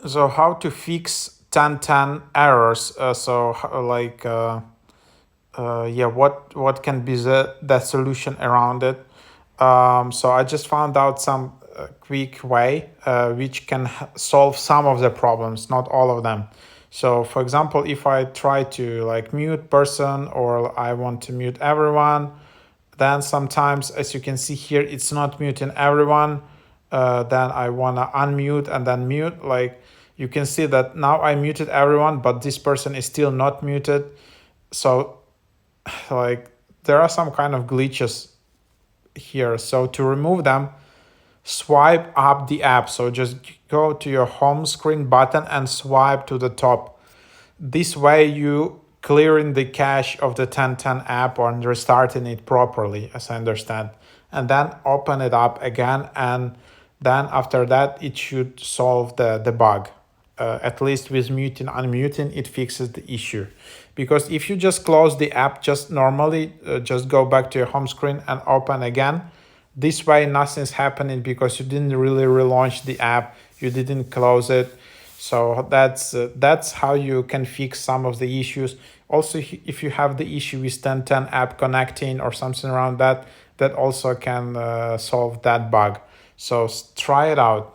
So how to fix 1010 errors? Yeah, what can be the solution around it? So I just found out some quick way which can solve some of the problems, not all of them. So for example, if I try to like mute person or I want to mute everyone, then sometimes, as you can see here, it's not muting everyone. Then I want to unmute and then mute. Like you can see that now I muted everyone, but this person is still not muted. So like there are some kind of glitches here. So to remove them, swipe up the app. So just go to your home screen button and swipe to the top. This way you clearing the cache of the 1010 app or restarting it properly, as I understand. And then open it up again, and then after that it should solve the bug. At least with muting, unmuting, it fixes the issue. Because if you just close the app just normally, just go back to your home screen and open again, this way nothing's happening because you didn't really relaunch the app, you didn't close it. So that's how you can fix some of the issues. Also, if you have the issue with 1010 app connecting or something around that, that also can solve that bug. So try it out.